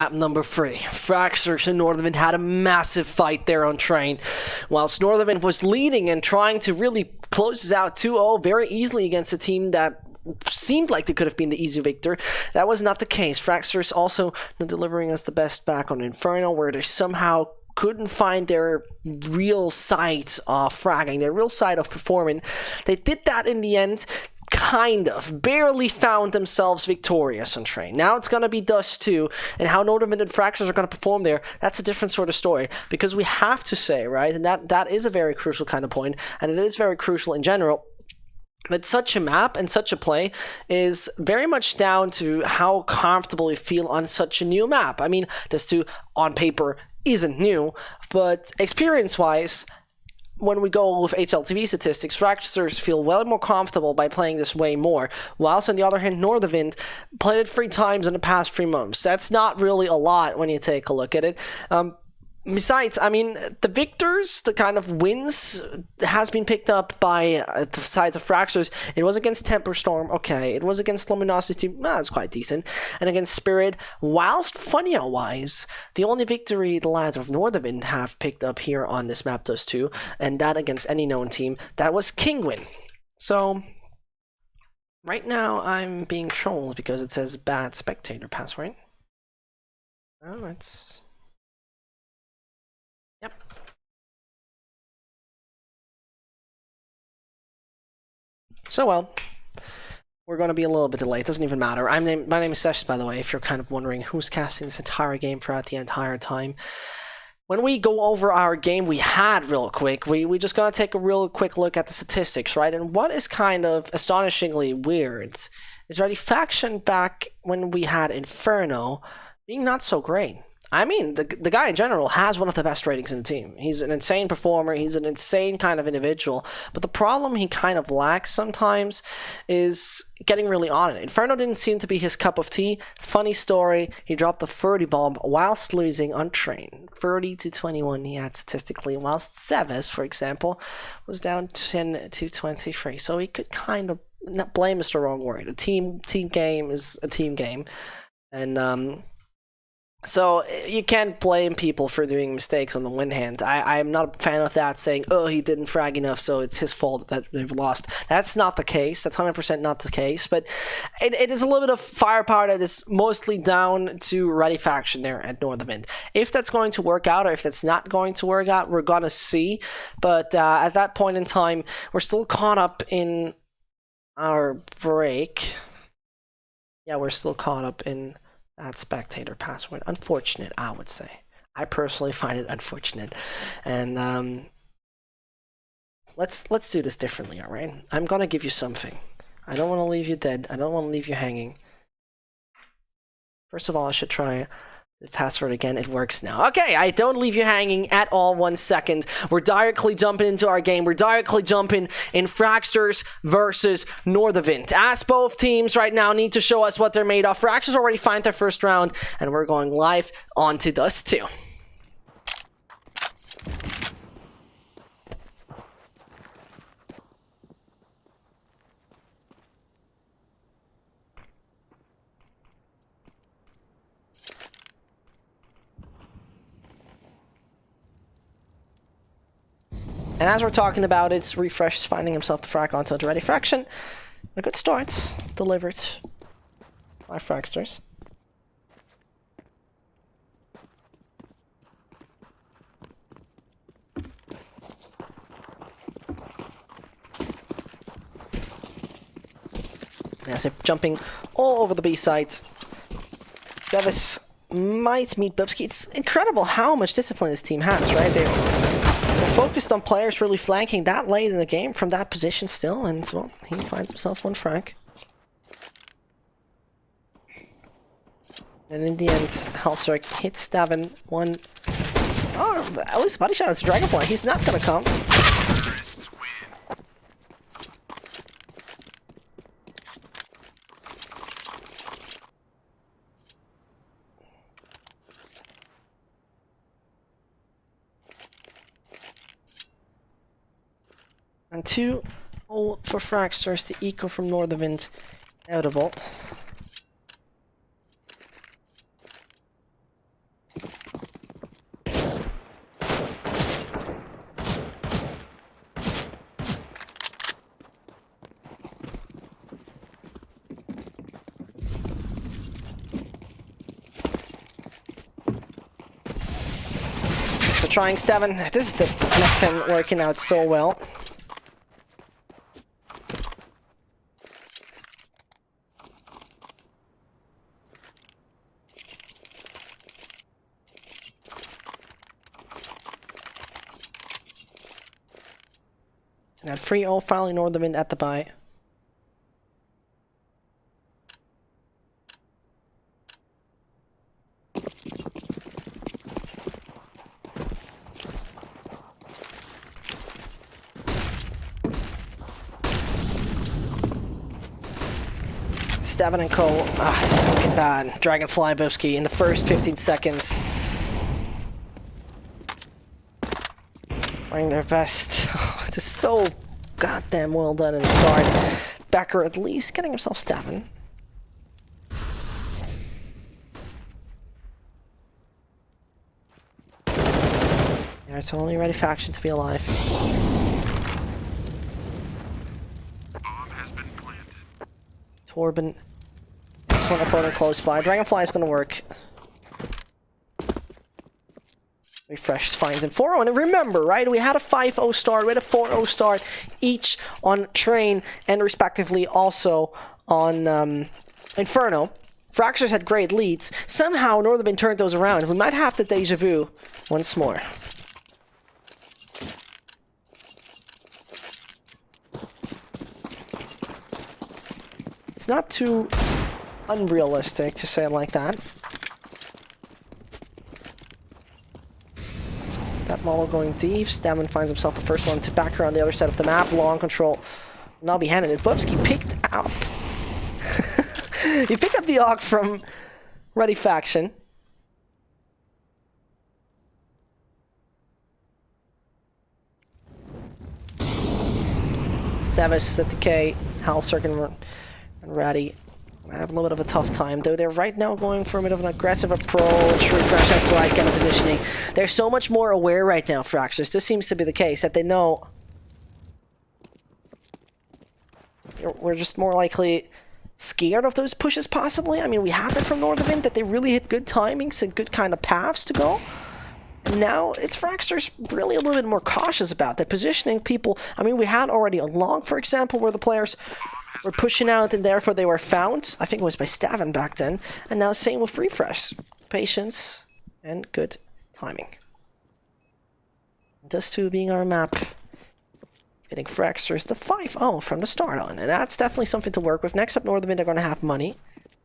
Map number 3, Fragsters and Nordavind had a massive fight there on train. Whilst Nordavind was leading and trying to really close this out 2-0 very easily against a team that seemed like they could have been the easy victor, that was not the case. Fragsters also delivering us the best back on Inferno, where they somehow couldn't find their real side of fragging, their real side of performing. They did that in the end. Kind of, barely found themselves victorious on train. Now it's going to be dust2, and how Nordavind and Fragsters are going to perform there, that's a different sort of story, because we have to say, right, and that is a very crucial kind of point, and it is very crucial in general, but such a map and such a play is very much down to how comfortable you feel on such a new map. I mean, dust2 on paper isn't new, but experience-wise, when we go with HLTV statistics, Fragsters feel well more comfortable by playing this way more, whilst on the other hand, Nordavind played it 3 times in the past 3 months. That's not really a lot when you take a look at it. Besides, I mean, the victors, the kind of wins, has been picked up by the sides of Fragsters. It was against Temperstorm, okay. It was against Luminosity, that's quite decent. And against Spirit, whilst Funio-wise, the only victory the lads of Nordavind have picked up here on this map dust2, and that against any known team, that was Kingwin. So, right now I'm being trolled because it says bad spectator password. Well, it's... Yep. So, well, we're going to be a little bit delayed. It doesn't even matter. My name is S6, by the way, if you're kind of wondering who's casting this entire game throughout the entire time. When we go over our game we had real quick, we just going to take a real quick look at the statistics, right? And what is kind of astonishingly weird is already faction back when we had Inferno being not so great. I mean, the guy in general has one of the best ratings in the team. He's an insane performer. He's an insane kind of individual. But the problem he kind of lacks sometimes is getting really on it. Inferno didn't seem to be his cup of tea. Funny story, he dropped the 30 bomb whilst losing on train. 30 to 21 he had statistically, whilst Seves, for example, was down 10 to 23. So he could kind of, not blame is the wrong word. A team game is a team game. And, so you can't blame people for doing mistakes on the one hand. I'm not a fan of that, saying, oh, he didn't frag enough, so it's his fault that they've lost. That's not the case. That's 100% not the case. But it is a little bit of firepower that is mostly down to Ready Faction there at Nordavind. If that's going to work out or if that's not going to work out, we're going to see. But at that point in time, we're still caught up in our break. Yeah, we're still caught up in... that spectator password. Unfortunate, I would say. I personally find it unfortunate. And let's do this differently, alright? I'm gonna give you something. I don't want to leave you dead. I don't want to leave you hanging. First of all, I should try the password again. It works now. Okay, I don't leave you hanging at all. 1 second. We're directly jumping into our game. We're directly jumping in Fragsters versus Nordavind. As both teams right now need to show us what they're made of. Fragsters already find their first round, and we're going live onto dust2. And as we're talking about it, Refresh is finding himself the frag onto the Ready Faction. A good start delivered by Fragsters. As they're jumping all over the B sites, Seves might meet Bubsky. It's incredible how much discipline this team has, right? They're focused on players really flanking that late in the game from that position still, and well, he finds himself 1 frag. And in the end, Hellstrike hits Stavin 1. Oh, at least body shot. It's Dragonfly. He's not gonna come. And 2-0 for Fragsters, the eco from Nordavind, inevitable. for trying, Steven. This is the Nectin working out so well. And that 3-0 finally Nordavind at the buy. Steven and Co. This is looking bad. Dragonfly Bubsky in the first 15 seconds. Trying their best. This is so goddamn well done in the start. Becker at least getting himself stabbing. Yeah, it's the only ready faction to be alive. Bomb has been planted. Torben. One opponent close by. Dragonfly is going to work. Refresh finds him 4-0. And remember, right, we had a 5-0 start, we had a 4-0 start, each on Train and respectively also on Inferno. Fragsters had great leads. Somehow Nordavind turned those around. We might have the deja vu once more. It's not too unrealistic to say it like that. That model going deep. Stammen finds himself the first one to back around the other side of the map. Long control. Now be handed it. Bubsky picked up. He picked up the AUG from Ready Faction. Savage at the K. Halcirk and Ratty have a little bit of a tough time, though they're right now going for a bit of an aggressive approach. Refresh has the right kind of positioning. They're so much more aware right now, Fragsters. This seems to be the case, that they know we're just more likely scared of those pushes, possibly. I mean, we had that from Nordavind, that they really hit good timings and good kind of paths to go. And now it's Fragsters really a little bit more cautious about that, positioning people. I mean, we had already a long, for example, where the players were pushing out and therefore they were found. I think it was by Steven back then. And now same with Refresh. Patience and good timing. Dust2 being our map. Getting Fragsters the 5-0 from the start on. And that's definitely something to work with. Next up, Nordavind are going to have money.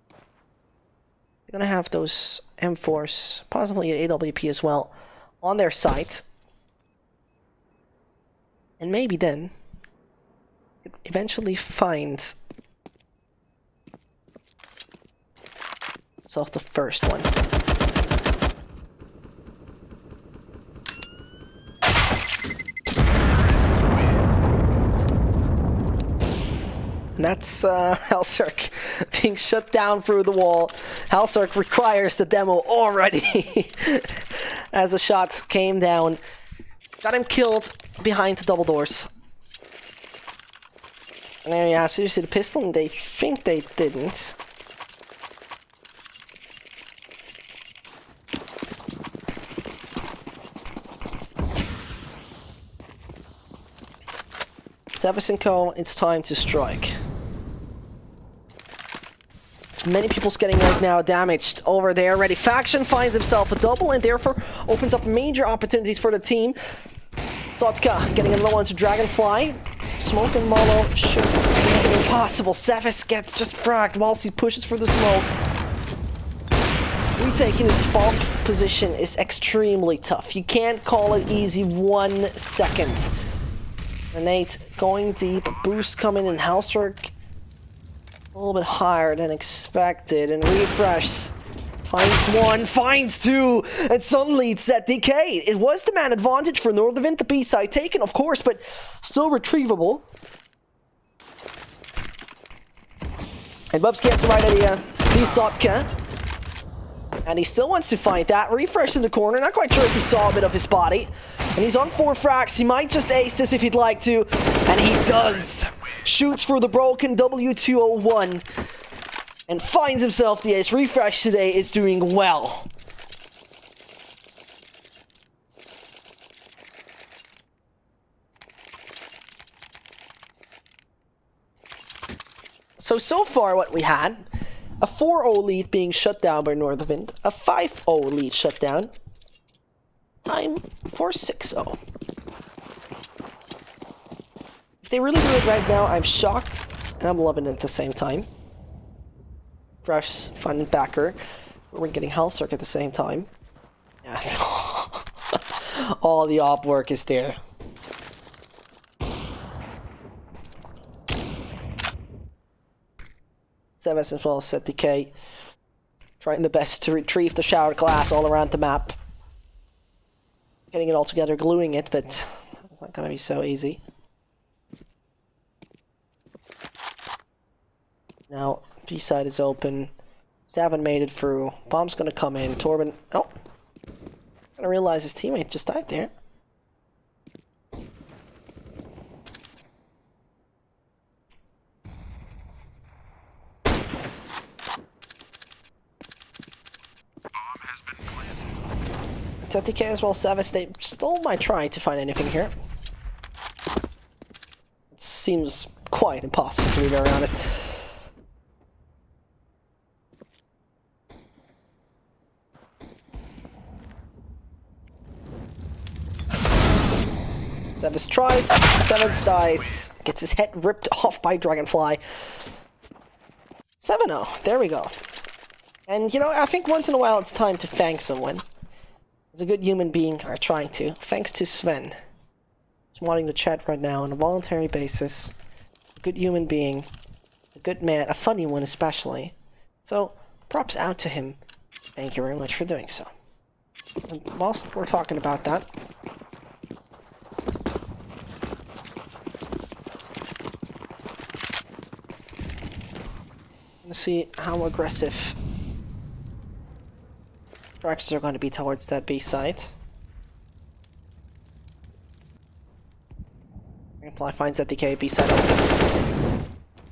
They're going to have those M4s, possibly an AWP as well, on their site. And maybe then eventually find himself the first one. And that's Halcirk being shut down through the wall. Halcirk requires the demo already. As a shot came down. Got him killed behind the double doors. And there you so you see the pistol, and they think they didn't. Savas & Co., it's time to strike. Many people's getting right now damaged over there. Ready Faction finds himself a double and therefore opens up major opportunities for the team. Sotka getting a low onto Dragonfly. Smoke and Molo should make it impossible. Savas gets just fragged whilst he pushes for the smoke. Retaking his spawn position is extremely tough. You can't call it easy 1 second. Grenade going deep, a boost coming in. Halcirk a little bit higher than expected, and Refresh finds one, finds two, and suddenly it's at DK. It was the man advantage for Nordavind, the B-side taken, of course, but still retrievable. And Bubsky has the right idea. Sees Sotka. And he still wants to fight that. Refresh in the corner. Not quite sure if he saw a bit of his body. And he's on 4 frags. He might just ace this if he'd like to. And he does. Shoots for the broken W201. And finds himself the ace. Refresh today is doing well. So far what we had, a 4-0 lead being shut down by Nordavind, a 5-0 lead shut down, time for 6-0. If they really do it right now, I'm shocked, and I'm loving it at the same time. Fresh, fun backer. We're getting Hellsirk at the same time. Yeah. All the op work is there. S6 as well as ZTK. Trying the best to retrieve the shower glass all around the map. Getting it all together, gluing it, but it's not gonna be so easy. Now, B side is open. Staven made it through. Bomb's gonna come in. Torben. Oh! I realize his teammate just died there. ZTK as well, Savas, they still might try to find anything here. It seems quite impossible, to be very honest. Savas tries, Sevens dies, gets his head ripped off by Dragonfly. 7-0, there we go. And you know, I think once in a while it's time to thank someone. As a good human being, are trying to. Thanks to Sven. He's wanting to chat right now on a voluntary basis. A good human being. A good man. A funny one especially. So, props out to him. Thank you very much for doing so. And whilst we're talking about that, let's see how aggressive Fragsters are going to be towards that B site. Dragonfly finds that the B side opens.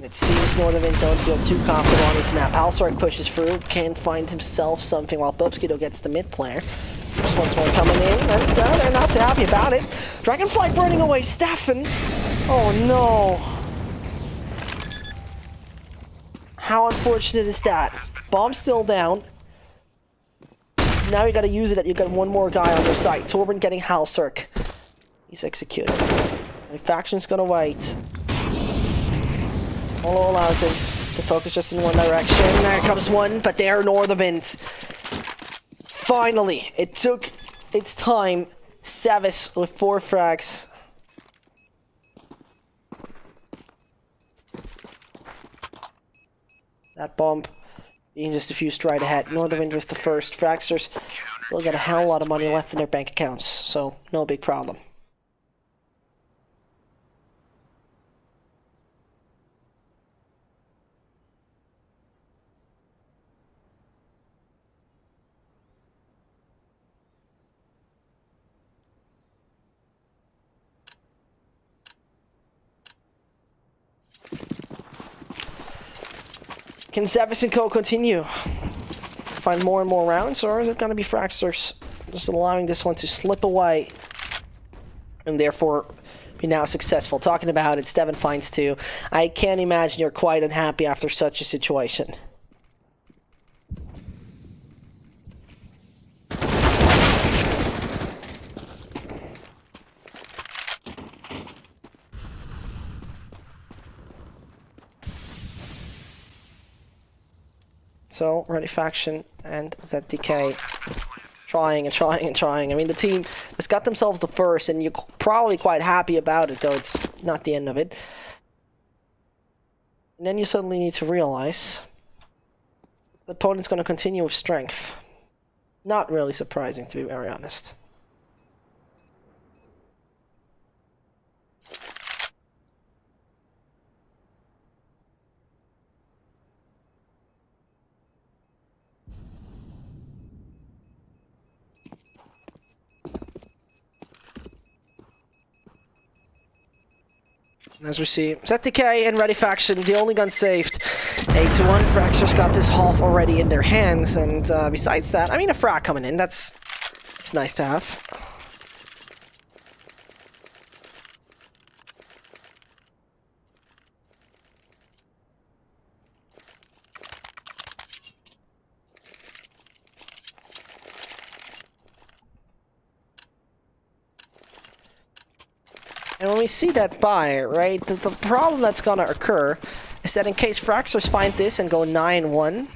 It seems Nordavind don't feel too confident on this map. Hellsirk pushes through, can find himself something while Bubskido gets the mid player. Just once more coming in, and they're not too happy about it. Dragonfly burning away Staffen. Oh no. How unfortunate is that? Bomb's still down. Now you gotta use it that you got one more guy on your side. Torben getting Hellsirk. He's executed. The faction's gonna wait. All allows him to focus just in one direction. There comes one, but there Nordavind. Finally, it took its time. Savis with 4 frags. That bomb being just a few stride ahead. Nordavind with the first. Fragsters still got a hell of a lot of money left in their bank accounts, so no big problem. Can Zavis and Co continue? Find more and more rounds, or is it going to be Fragsters just allowing this one to slip away and therefore be now successful? Talking about it, Steven finds 2. I can't imagine you're quite unhappy after such a situation. So, Ready Faction and ZDK trying and trying and trying. I mean, the team has got themselves the first, and you're probably quite happy about it, though it's not the end of it. And then you suddenly need to realize the opponent's going to continue with strength. Not really surprising, to be very honest. As we see, ZTK and Ready Faction, the only gun saved. 8-1, Fragsters got this half already in their hands, and besides that, I mean, a frag coming in, it's nice to have. And when we see that buy, right, the problem that's gonna occur is that in case Fragsters find this and go 9-1,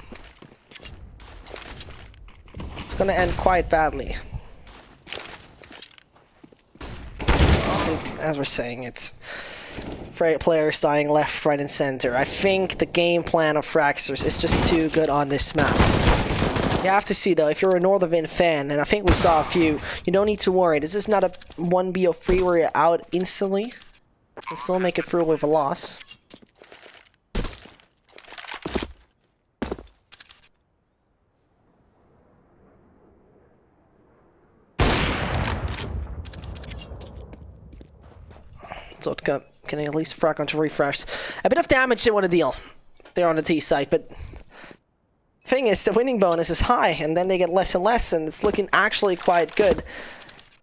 it's gonna end quite badly. And as we're saying, it's players dying left, right, and center. I think the game plan of Fragsters is just too good on this map. You have to see, though, if you're a Nordavind fan, and I think we saw a few, you don't need to worry. This is not a 1BO3 where you're out instantly. You can still make it through with a loss. Zotka can at least frag onto refresh. A bit of damage they want to deal there on the T side, but thing is, the winning bonus is high, and then they get less and less, and it's looking actually quite good.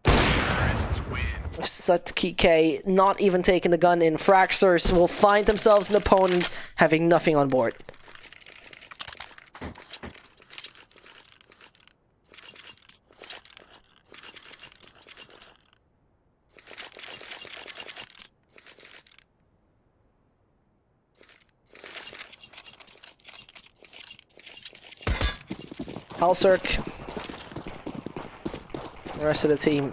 With Sutki K not even taking the gun in, Fragsters will find themselves an opponent having nothing on board. Halcirk, the rest of the team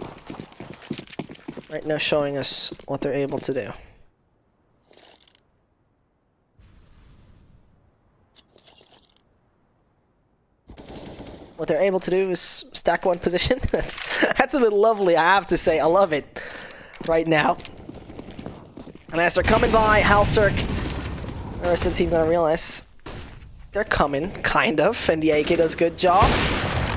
right now showing us what they're able to do. What they're able to do is stack one position. That's a bit lovely, I have to say. I love it right now. And as they're coming by, Halcirk, the rest of the team gonna realize they're coming, kind of, and the AK does a good job.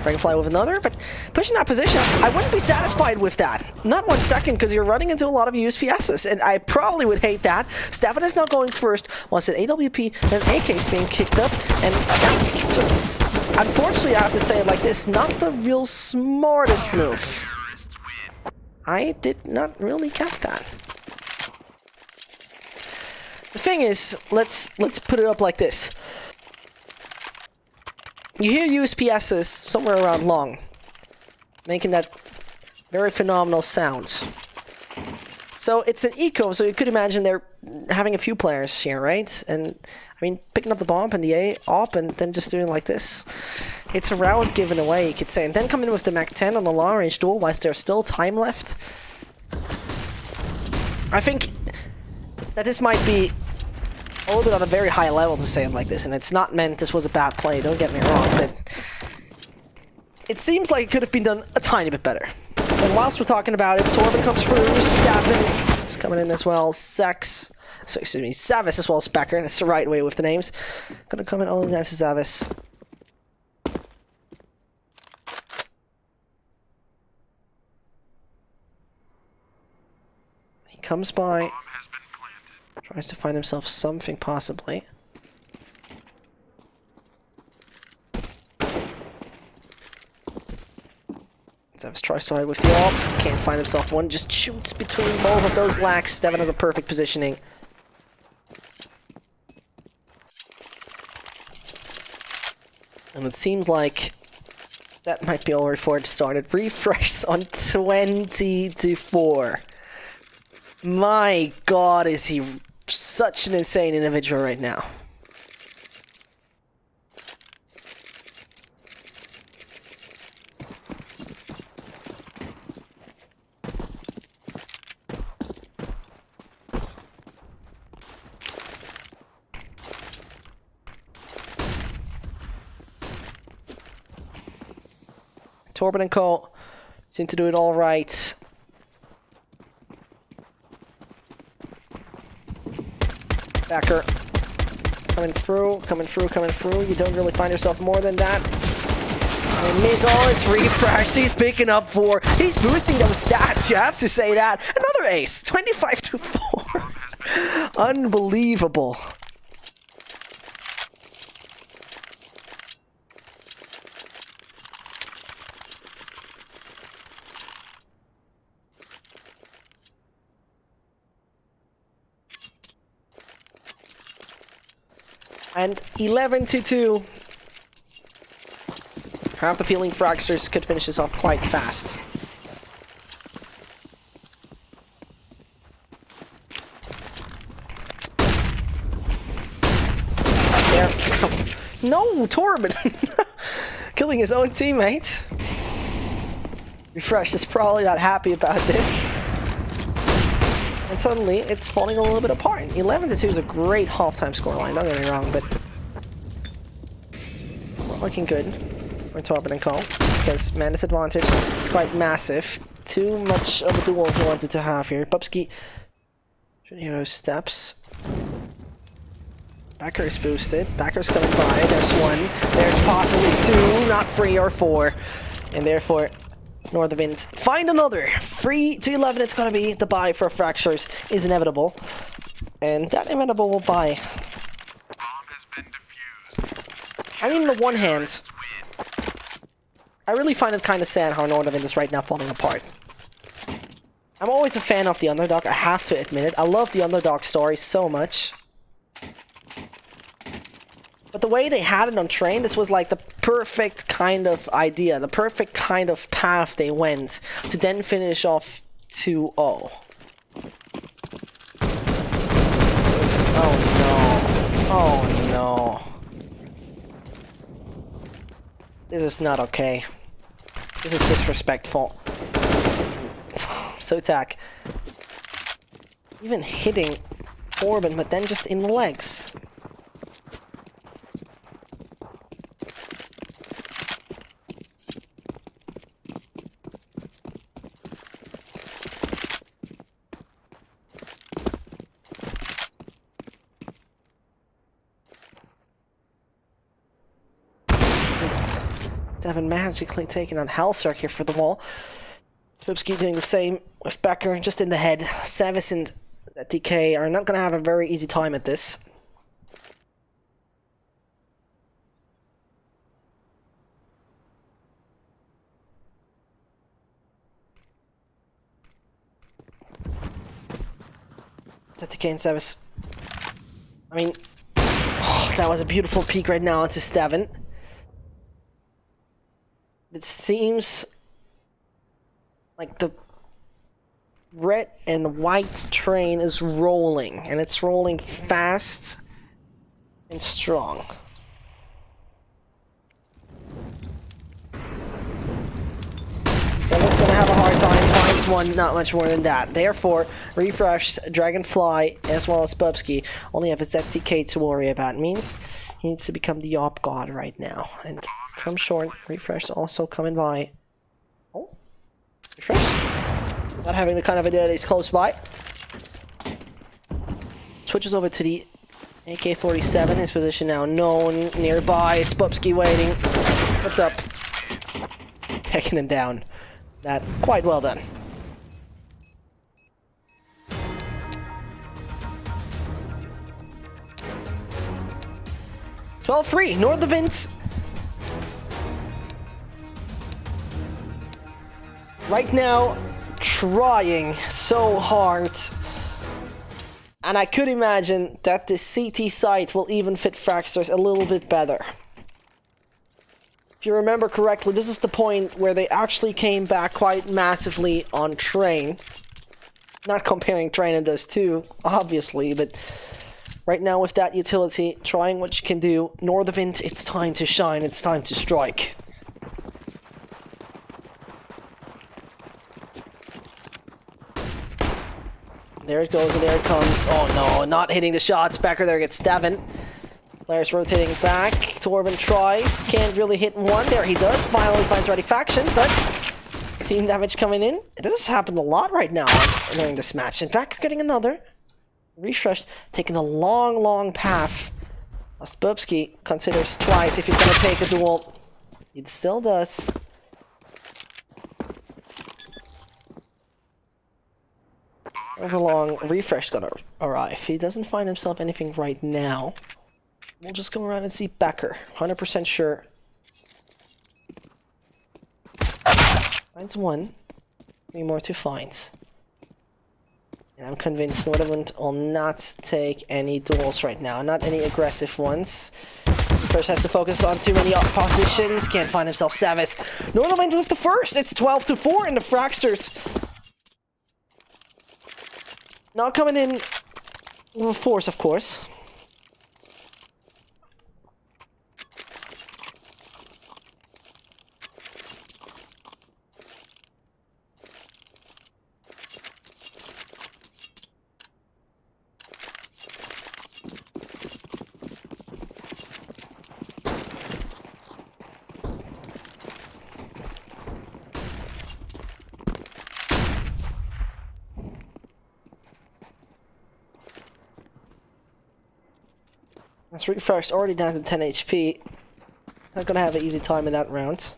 Dragonfly with another, but pushing that position, I wouldn't be satisfied with that. Not 1 second, because you're running into a lot of USPSs, and I probably would hate that. Stefan is now going first, whilst an AWP and an AK is being kicked up, and that's just, unfortunately, I have to say it like this, not the real smartest move. I did not really catch that. The thing is, let's put it up like this. You hear USPSs somewhere around long, making that very phenomenal sound. So it's an eco, so you could imagine they're having a few players here, right? And, I mean, picking up the bomb and the A op and then just doing like this. It's a round given away, you could say. And then come in with the Mac-10 on the long-range duel whilst there's still time left. I think that this might be a little bit on a very high level to say it like this, and it's not meant this was a bad play, don't get me wrong, but it seems like it could have been done a tiny bit better. And whilst we're talking about it, Torben comes through, Staffin is coming in as well, Savis as well as Becker, and it's the right way with the names. Gonna come in only next to Savis. He comes by. Tries to find himself something, possibly. Zevis tries to hide with the AWP. Can't find himself one. Just shoots between both of those lacks. Devin has a perfect positioning. And it seems like that might be all before it started. Refresh on 20-4. My god, is he such an insane individual right now. Torben and Co seem to do it all right. Backer. Coming through. You don't really find yourself more than that. And middle, it's Refresh. He's picking up 4. He's boosting those stats, you have to say that. Another ace. 25-4. Unbelievable. And 11-2. I have the feeling Fragsters could finish this off quite fast. No, Torben! Killing his own teammate. Refresh is probably not happy about this. And suddenly, it's falling a little bit apart. 11-2 is a great halftime scoreline, don't get me wrong, but it's not looking good for Torben and Co. Because man disadvantage is quite massive. Too much of a duel he wanted to have here. Pupski should hear those steps. Backer is boosted. Backer's coming by. There's one. There's possibly two, not 3 or 4. And therefore, Nordavind find another. 3 to 11, it's gonna be the buy for Fragsters is inevitable. And that inevitable buy. Bomb has been defused. I mean, on the one hand, I really find it kind of sad how Nordavind is right now falling apart. I'm always a fan of the underdog, I have to admit it. I love the underdog story so much. But the way they had it on train, this was like the perfect kind of idea, the perfect kind of path they went to then finish off 2-0. Oh no. Oh no. This is not okay. This is disrespectful. Sotak even hitting Torben, but then just in the legs. Devin magically taking on Halsark here for the wall. Spipsky doing the same with Becker, just in the head. Savis and DK are not going to have a very easy time at this. DK and Savis. I mean, oh, that was a beautiful peek right now onto Steven. It seems like the red and white train is rolling, and it's rolling fast and strong. Someone's gonna have a hard time, finds one, not much more than that. Therefore, Refresh, Dragonfly, as well as Bubsky only have a ZTK to worry about. It means he needs to become the op god right now. And from short, Refresh also coming by. Oh, Refresh. Not having the kind of idea that he's close by. Switches over to the AK-47. His position now known nearby. It's Bubsky waiting. What's up? Taking him down. That quite well done. (12-3) Nordavind. Right now, trying so hard. And I could imagine that the CT site will even fit Fragsters a little bit better. If you remember correctly, this is the point where they actually came back quite massively on train. Not comparing train and dust2, obviously, but right now with that utility, trying what you can do. Nordavind, it's time to shine, it's time to strike. There it goes, and there it comes. Oh no, not hitting the shots. Becker there gets Steven. Players rotating back. Torben tries. Can't really hit one. There he does. Finally finds Ready Faction, but team damage coming in. This has happened a lot right now during this match. And Becker getting another. Refresh taking a long, long path. Spubsky considers twice if he's going to take a duel. It still does. Overlong, Refresh gonna arrive. He doesn't find himself anything right now. We'll just go around and see Becker. 100% sure. Finds one. 3 more to find. And I'm convinced Nordavind will not take any duels right now. Not any aggressive ones. First has to focus on too many positions. Can't find himself Savis. Nordavind with the first. It's 12-4 in the Fragsters. Not coming in with force, of course. Let's refresh, already down to 10 HP. He's not gonna have an easy time in that round.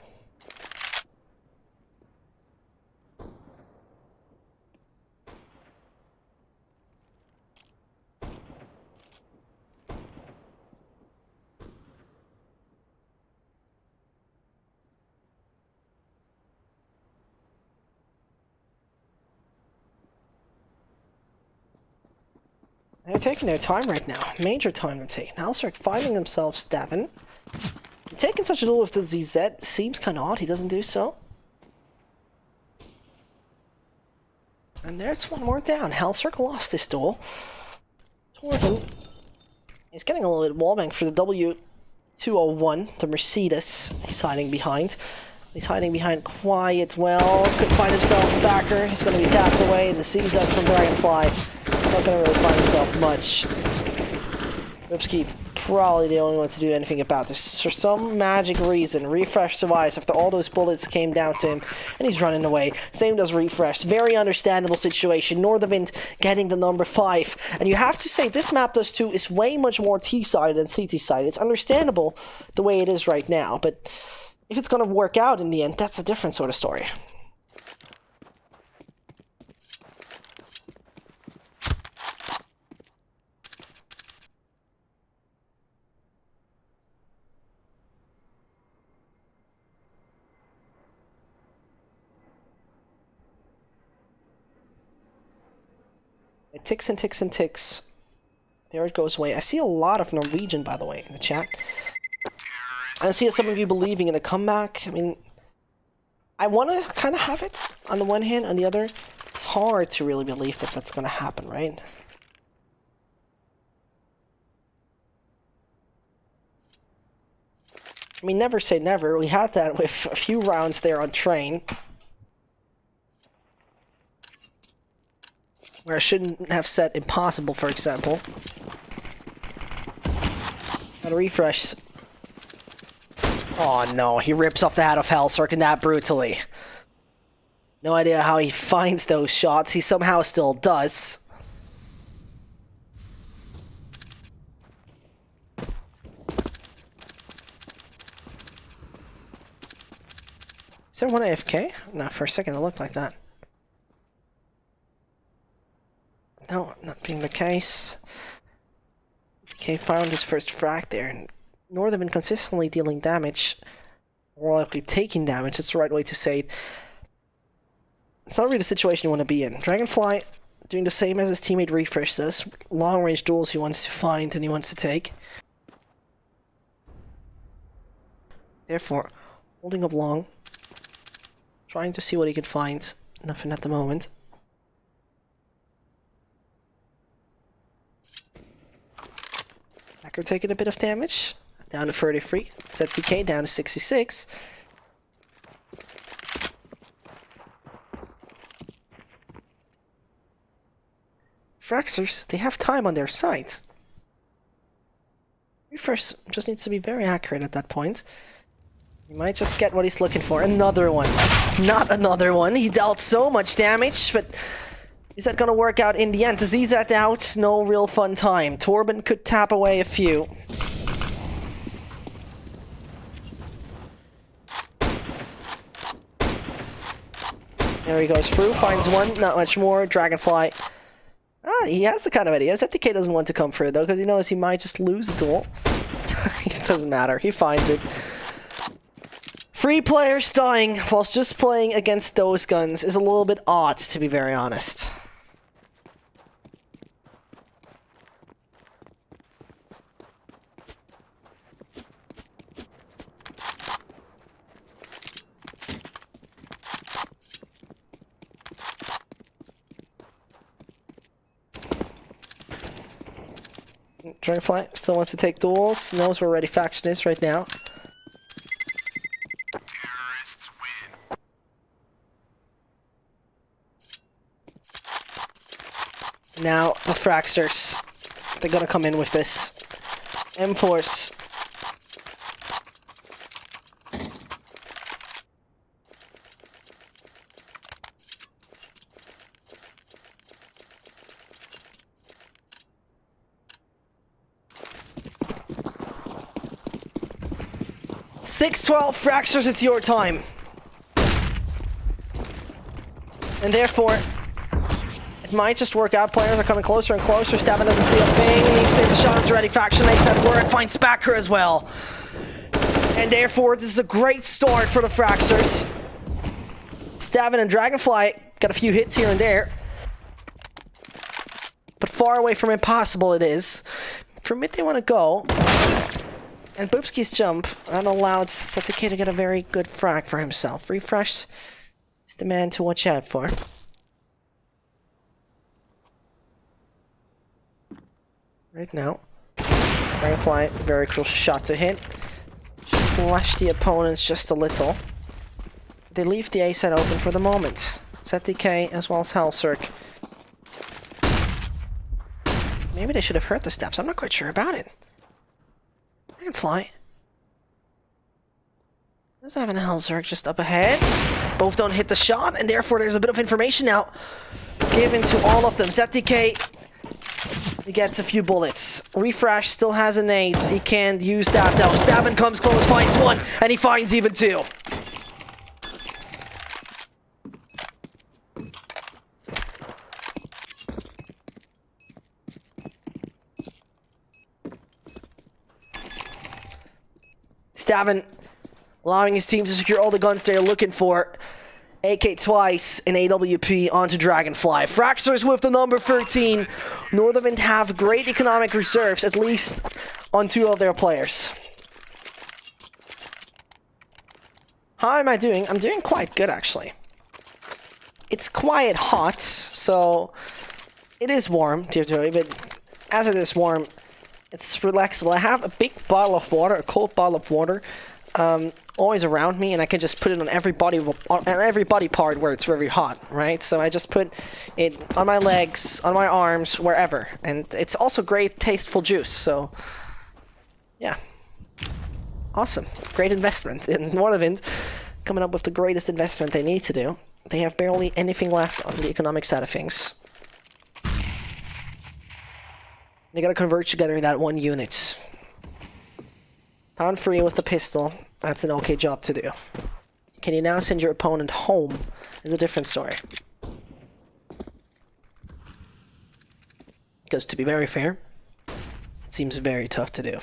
They're taking their time right now. Major time they're taking. Halsrick finding himself stabbing. Taking such a duel with the ZZ seems kind of odd. He doesn't do so. And there's one more down. Halsrick lost this duel. Torben is getting a little bit wallbang for the W201, the Mercedes he's hiding behind. He's hiding behind quiet well. Could find himself a backer. He's going to be tapped away. And the CZ from Dragonfly. Not going to really find himself much. Ripsky probably the only one to do anything about this. For some magic reason, Refresh survives after all those bullets came down to him, and he's running away. Same does Refresh. Very understandable situation. Nordavind getting the number 5. And you have to say, this map dust2 is way much more T-sided than CT-sided. It's understandable the way it is right now, but if it's going to work out in the end, that's a different sort of story. It ticks and ticks and ticks. There it goes away. I see a lot of Norwegian, by the way, in the chat. I see some of you believing in a comeback. I mean, I want to kind of have it on the one hand. On the other, it's hard to really believe that that's going to happen, right? I mean, never say never. We had that with a few rounds there on train, where I shouldn't have said impossible, for example. Gotta refresh. Oh no, he rips off the hat of Halsrick that brutally. No idea how he finds those shots. He somehow still does. Is there one AFK? No, for a second it looked like that. No, not being the case. Okay, found his first frag there, and Nordavind consistently dealing damage, more likely taking damage, that's the right way to say it. It's not really the situation you want to be in. Dragonfly doing the same as his teammate Refresh does. Long range duels he wants to find and he wants to take. Therefore, holding up long, trying to see what he can find. Nothing at the moment. Hacker taking a bit of damage. Down to 33. ZTK down to 66. Fragsters, they have time on their side. Refresh just needs to be very accurate at that point. He might just get what he's looking for. Another one. Not another one. He dealt so much damage, but is that gonna work out in the end? To ZZ out, no real fun time. Torben could tap away a few. There he goes through, finds one, not much more. Dragonfly. Ah, he has the kind of idea. ZTK doesn't want to come through though, because he knows he might just lose the duel. It doesn't matter, he finds it. Free players dying whilst just playing against those guns is a little bit odd, to be very honest. Dragonfly still wants to take duels, knows where Ready Faction is right now. Terrorists win. Now, the Fragsters. They're gonna come in with this. M-Force. 6-12, Fragsters, it's your time. And therefore, it might just work out. Players are coming closer and closer. Stavin doesn't see a thing. He needs to save the shots ready. Faction makes that work. Finds Backer as well. And therefore, this is a great start for the Fragsters. Stavin and Dragonfly got a few hits here and there. But far away from impossible it is. For mid they want to go. And Boopski's jump, that allowed ZTK to get a very good frag for himself. Refresh is the man to watch out for. Right now. Dragonfly, very crucial shot to hit. Should flash the opponents just a little. They leave the A side open for the moment. ZTK as well as Hellsirk. Maybe they should have heard the steps. I'm not quite sure about it. Dragonfly. Does have an Hellsirk just up ahead. Both don't hit the shot, and therefore there's a bit of information now given to all of them. ZTK, he gets a few bullets. Refresh still has a nade. He can't use that though. Stavin comes close, finds one, and he finds even two. Stavin allowing his team to secure all the guns they're looking for. AK twice in AWP onto Dragonfly. Fragsters with the number 13. Nordavind have great economic reserves, at least on two of their players. How am I doing? I'm doing quite good, actually. It's quite hot, so it is warm, dear Joey, but as it is warm, it's relaxable. I have a big bottle of water, a cold bottle of water, always around me, and I can just put it on every body part where it's very hot, right? So I just put it on my legs, on my arms, wherever. And it's also great, tasteful juice, so yeah. Awesome. Great investment. In Nordavind, coming up with the greatest investment they need to do. They have barely anything left on the economic side of things. They gotta converge together that one unit. Pound free with the pistol. That's an okay job to do. Can you now send your opponent home? Is a different story. Because to be very fair, it seems very tough to do.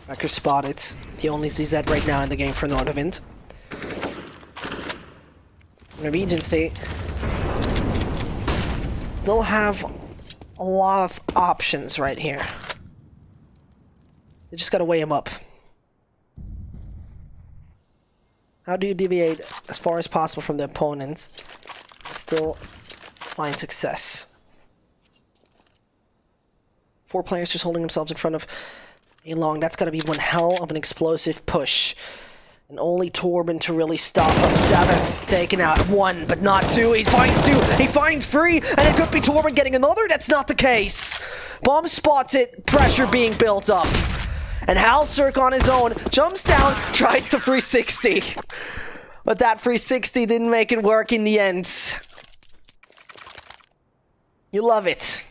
Wrecker spotted. The only ZZ right now in the game for Nordavind. Norwegian State still have a lot of options right here. You just gotta weigh them up. How do you deviate as far as possible from the opponent and still find success? 4 players just holding themselves in front of a long. That's gotta be one hell of an explosive push. And only Torben to really stop him. Savas taken out 1, but not 2. He finds 2. He finds 3. And it could be Torben getting another. That's not the case. Bomb spots it. Pressure being built up. And Hellsirk on his own jumps down, tries to 360. But that 360 didn't make it work in the end. You love it.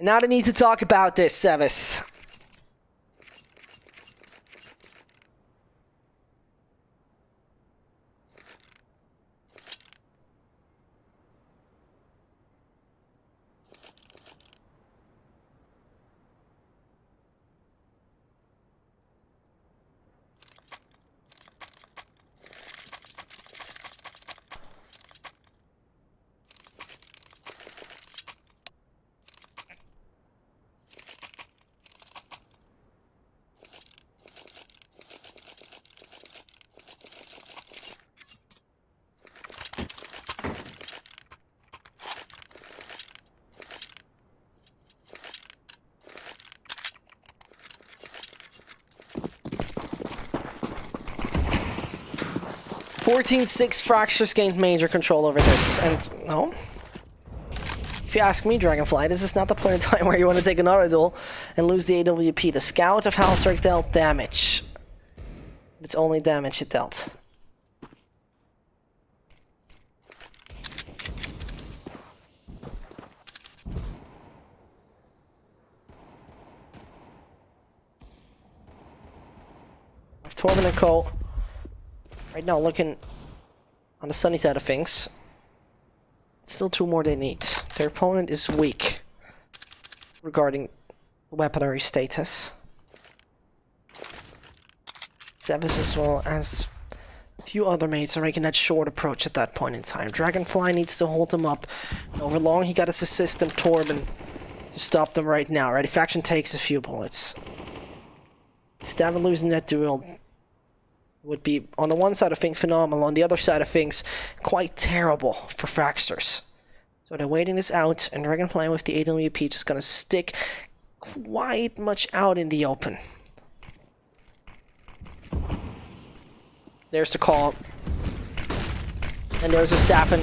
Now I need to talk about this, Sevis. (14-6) Fragsters gained major control over this, and no. If you ask me, Dragonfly, this is not the point in time where you want to take another duel and lose the AWP. The Scout of Hellsirk dealt damage. It's only damage it dealt. Torben and Co. right now looking on the sunny side of things. Still 2 more they need. Their opponent is weak regarding weaponry status. Zevis as well as a few other mates are making that short approach at that point in time. Dragonfly needs to hold them up. Over long he got his assistant Torben to stop them right now. Ready Faction takes a few bullets. Stavin losing that duel would be, on the one side of things, phenomenal. On the other side of things, quite terrible for Fragsters. So they're waiting this out, and Dragonfly with the AWP just gonna stick quite much out in the open. There's the call. And there's a Staffin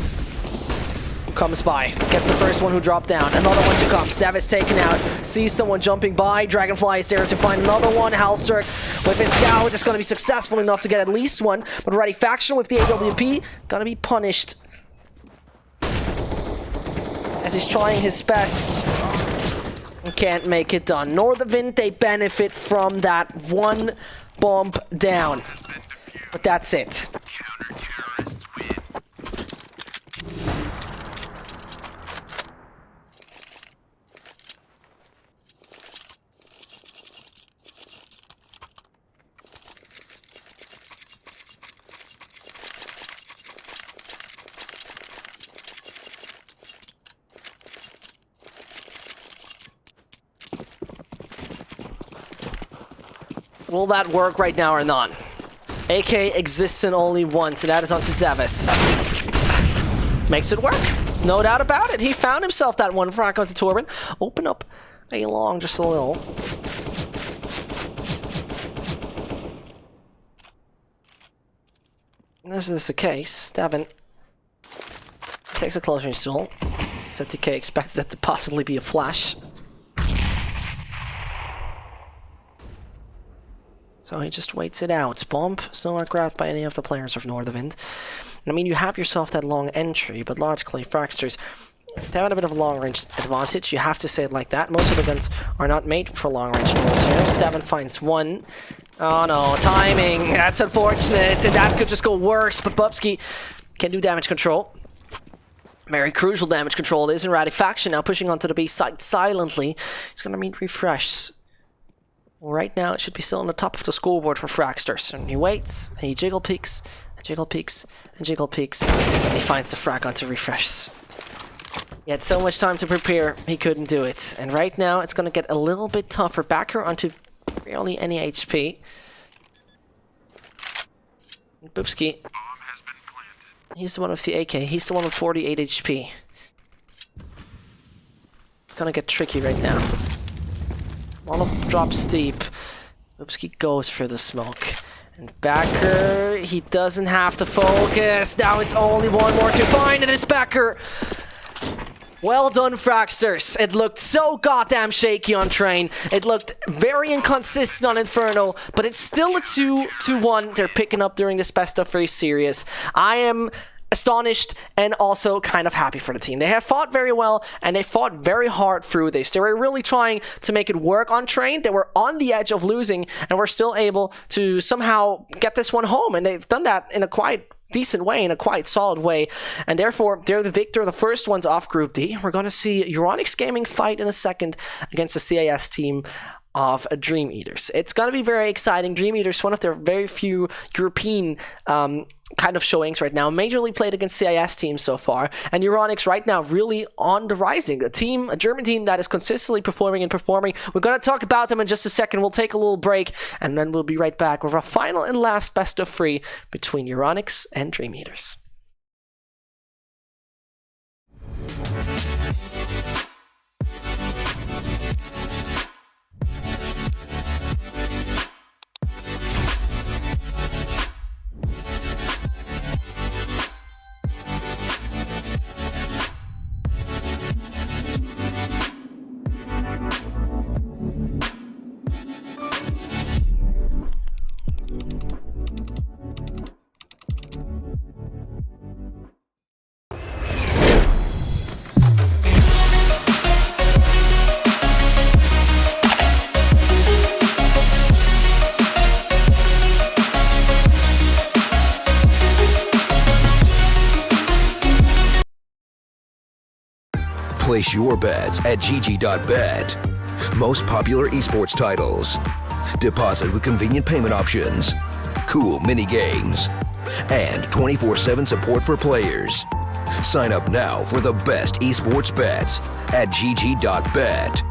who comes by. Gets the first one who dropped down. Another one to come. Savage taken out. Sees someone jumping by. Dragonfly is there to find another one. Halsterk with his scout is going to be successful enough to get at least one. But Ready Faction with the AWP gonna be punished. As he's trying his best. And can't make it done. Nordavind, they benefit from that one bump down. But that's it. Counter-terrorists win. Will that work right now or not? AK exists in only once, and that is onto Zevis. Makes it work. No doubt about it. He found himself that one frag onto Torben. Open up a long just a little. This is the case. Stavin takes a close range tool. ZTK expected that to possibly be a flash. So he just waits it out. Bomb still not grabbed by any of the players of Nordavind. I mean, you have yourself that long entry, but logically, Fragsters, they have a bit of a long-range advantage. You have to say it like that. Most of the guns are not made for long-range duels here. Stavin finds one. Oh no, timing. That's unfortunate, and that could just go worse, but Bubsky can do damage control. Very crucial damage control it is, and Ready Faction now pushing onto the B side silently. He's gonna meet refresh. Right now, it should be still on the top of the scoreboard for Fragsters. And he waits, and he jiggle peeks, and jiggle peeks, and jiggle peeks, and he finds the frag onto refresh. He had so much time to prepare, he couldn't do it. And right now, it's going to get a little bit tougher. Backer onto barely any HP. Boopski. Bomb has been planted. He's the one with the AK. He's the one with 48 HP. It's going to get tricky right now. One drop steep. Boopski goes for the smoke. And Backer, he doesn't have to focus. Now it's only one more to find, and it's Backer. Well done, Fragsters. It looked so goddamn shaky on Train. It looked very inconsistent on Inferno, but it's still a 2-1 they're picking up during this best of 3 series. I am astonished and also kind of happy for the team. They have fought very well, and they fought very hard through this. They were really trying to make it work on Train. They were on the edge of losing, and were still able to somehow get this one home, and they've done that in a quite decent way, in a quite solid way, and therefore they're the victor, the first ones off Group D. We're going to see Euronics Gaming fight in a second against the CIS team of Dream Eaters. It's going to be very exciting. Dream Eaters, one of their very few European kind of showings right now, majorly played against CIS teams so far, and Euronics right now really on the rising. A German team that is consistently performing and performing. We're going to talk about them in just a second. We'll take a little break, and then we'll be right back with our final and last best of 3 between Euronics and Dream Eaters. Place your bets at gg.bet. Most popular esports titles. Deposit with convenient payment options. Cool mini games. And 24/7 support for players. Sign up now for the best esports bets at gg.bet.